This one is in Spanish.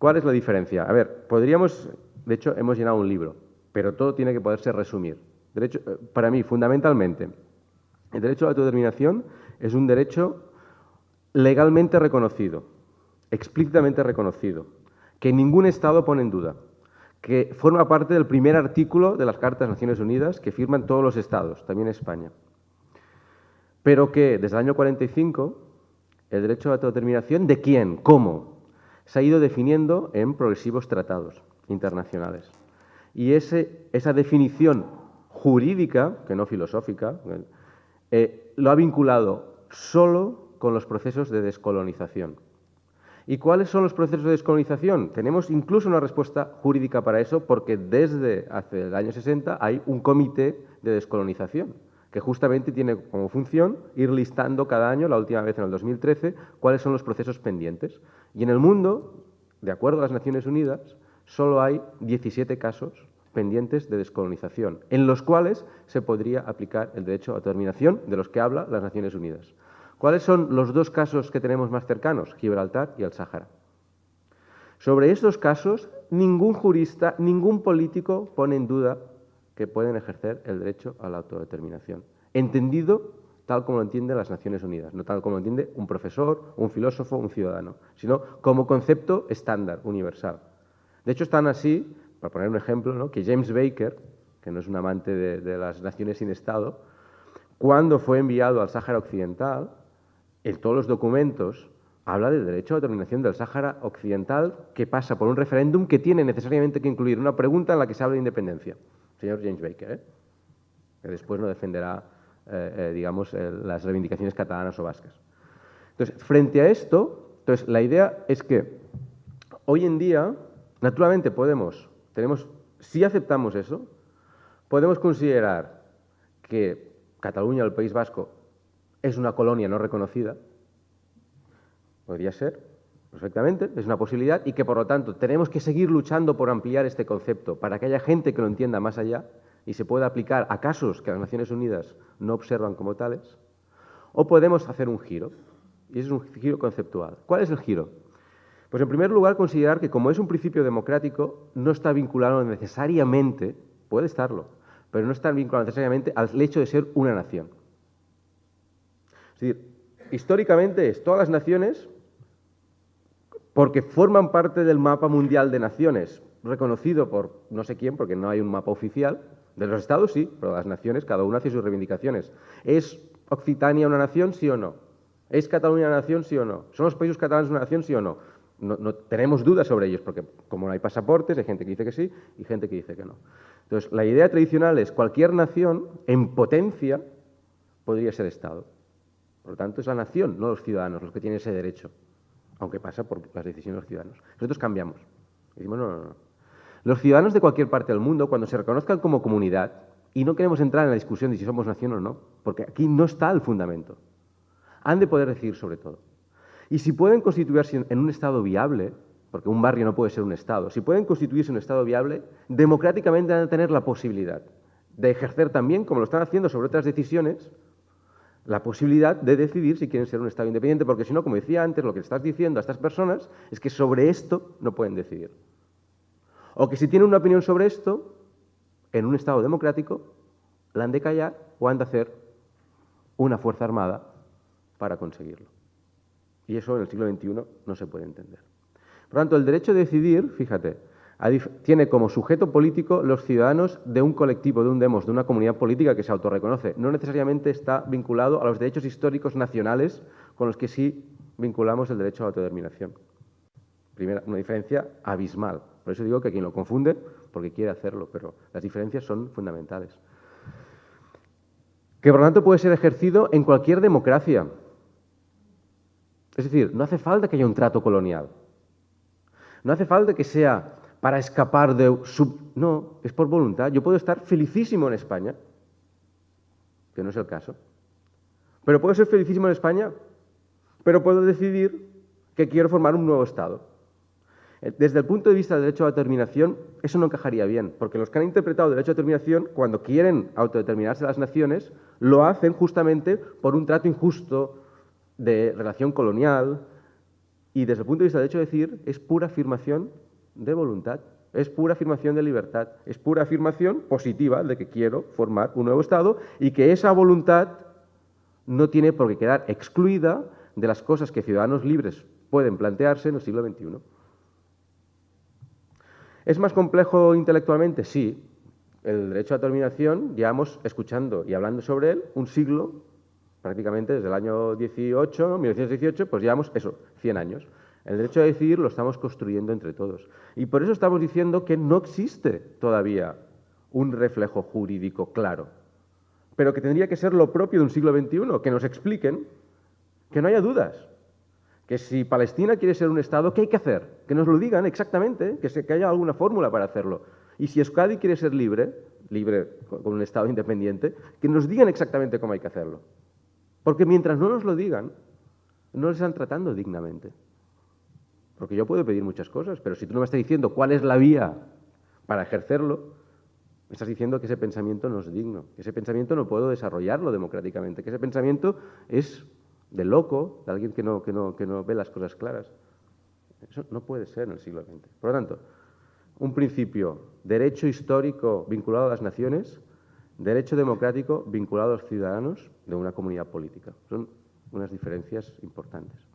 ¿Cuál es la diferencia? A ver, podríamos, de hecho, hemos llenado un libro, pero todo tiene que poderse resumir. Derecho, para mí, fundamentalmente, el derecho a la autodeterminación es un derecho legalmente reconocido, explícitamente reconocido, que ningún Estado pone en duda, que forma parte del primer artículo de las Cartas de Naciones Unidas que firman todos los Estados, también España. Pero que desde el año 45, el derecho a la autodeterminación, ¿de quién? ¿Cómo? Se ha ido definiendo en progresivos tratados internacionales. Y esa definición jurídica, que no filosófica, lo ha vinculado solo con los procesos de descolonización. ¿Y cuáles son los procesos de descolonización? Tenemos incluso una respuesta jurídica para eso, porque desde hace el año 60 hay un comité de descolonización, que justamente tiene como función ir listando cada año, la última vez en el 2013, cuáles son los procesos pendientes. Y en el mundo, de acuerdo a las Naciones Unidas, solo hay 17 casos pendientes de descolonización, en los cuales se podría aplicar el derecho a autodeterminación de los que habla las Naciones Unidas. ¿Cuáles son los dos casos que tenemos más cercanos? Gibraltar y el Sáhara. Sobre estos casos, ningún jurista, ningún político pone en duda que pueden ejercer el derecho a la autodeterminación, entendido tal como lo entienden las Naciones Unidas, no tal como lo entiende un profesor, un filósofo, un ciudadano, sino como concepto estándar, universal. De hecho, están así, para poner un ejemplo, ¿no?, que James Baker, que no es un amante de las naciones sin Estado, cuando fue enviado al Sáhara Occidental, en todos los documentos habla del derecho a la determinación del Sáhara Occidental, que pasa por un referéndum que tiene necesariamente que incluir una pregunta en la que se habla de independencia. Señor James Baker, que después no defenderá, digamos, las reivindicaciones catalanas o vascas. Entonces, frente a esto, la idea es que hoy en día, naturalmente si aceptamos eso, podemos considerar que Cataluña o el País Vasco es una colonia no reconocida, podría ser, perfectamente, es una posibilidad, y que por lo tanto tenemos que seguir luchando por ampliar este concepto para que haya gente que lo entienda más allá y se pueda aplicar a casos que las Naciones Unidas no observan como tales, o podemos hacer un giro, y ese es un giro conceptual. ¿Cuál es el giro? Pues en primer lugar considerar que como es un principio democrático no está vinculado necesariamente, puede estarlo, pero no está vinculado necesariamente al hecho de ser una nación. Es decir, históricamente todas las naciones, porque forman parte del mapa mundial de naciones, reconocido por no sé quién, porque no hay un mapa oficial, de los estados sí, pero las naciones, cada una hace sus reivindicaciones. ¿Es Occitania una nación, sí o no? ¿Es Cataluña una nación, sí o no? ¿Son los países catalanes una nación, sí o no? No tenemos dudas sobre ellos, porque como no hay pasaportes, hay gente que dice que sí y gente que dice que no. Entonces, la idea tradicional es cualquier nación, en potencia, podría ser Estado. Por lo tanto, es la nación, no los ciudadanos, los que tienen ese derecho, aunque pasa por las decisiones de los ciudadanos. Nosotros cambiamos. Decimos, no. Los ciudadanos de cualquier parte del mundo, cuando se reconozcan como comunidad, y no queremos entrar en la discusión de si somos nación o no, porque aquí no está el fundamento, han de poder decidir sobre todo. Y si pueden constituirse en un Estado viable, porque un barrio no puede ser un Estado, si pueden constituirse en un Estado viable, democráticamente van a tener la posibilidad de ejercer también, como lo están haciendo sobre otras decisiones, la posibilidad de decidir si quieren ser un Estado independiente, porque si no, como decía antes, lo que estás diciendo a estas personas es que sobre esto no pueden decidir. O que si tienen una opinión sobre esto, en un Estado democrático, la han de callar o han de hacer una fuerza armada para conseguirlo. Y eso en el siglo XXI no se puede entender. Por lo tanto, el derecho a decidir, fíjate, tiene como sujeto político los ciudadanos de un colectivo, de un demos, de una comunidad política que se autorreconoce. No necesariamente está vinculado a los derechos históricos nacionales con los que sí vinculamos el derecho a la autodeterminación. Primera, una diferencia abismal. Por eso digo que quien lo confunde, porque quiere hacerlo, pero las diferencias son fundamentales. Que por lo tanto puede ser ejercido en cualquier democracia. Es decir, no hace falta que haya un trato colonial. No hace falta que sea para escapar de... No, es por voluntad. Yo puedo estar felicísimo en España, que no es el caso. Pero puedo ser felicísimo en España, pero puedo decidir que quiero formar un nuevo Estado. Desde el punto de vista del derecho a la determinación, eso no encajaría bien, porque los que han interpretado el derecho a determinación, cuando quieren autodeterminarse las naciones, lo hacen justamente por un trato injusto de relación colonial, Y desde el punto de vista del derecho a decidir, es pura afirmación de voluntad, es pura afirmación de libertad, es pura afirmación positiva de que quiero formar un nuevo Estado y que esa voluntad no tiene por qué quedar excluida de las cosas que ciudadanos libres pueden plantearse en el siglo XXI. ¿Es más complejo intelectualmente? Sí. El derecho a la autodeterminación, llevamos escuchando y hablando sobre él un siglo, prácticamente desde el año 1918, pues llevamos eso, 100 años. El derecho a decidir lo estamos construyendo entre todos. Y por eso estamos diciendo que no existe todavía un reflejo jurídico claro, pero que tendría que ser lo propio de un siglo XXI, que nos expliquen, que no haya dudas, que si Palestina quiere ser un Estado, ¿qué hay que hacer? Que nos lo digan exactamente, que haya alguna fórmula para hacerlo. Y si Euskadi quiere ser libre con un Estado independiente, que nos digan exactamente cómo hay que hacerlo. Porque mientras no nos lo digan, no les están tratando dignamente. Porque yo puedo pedir muchas cosas, pero si tú no me estás diciendo cuál es la vía para ejercerlo, me estás diciendo que ese pensamiento no es digno, que ese pensamiento no puedo desarrollarlo democráticamente, que ese pensamiento es de loco, de alguien que no ve las cosas claras. Eso no puede ser en el siglo XX. Por lo tanto, un principio, derecho histórico vinculado a las naciones, derecho democrático vinculado a los ciudadanos de una comunidad política. Son unas diferencias importantes.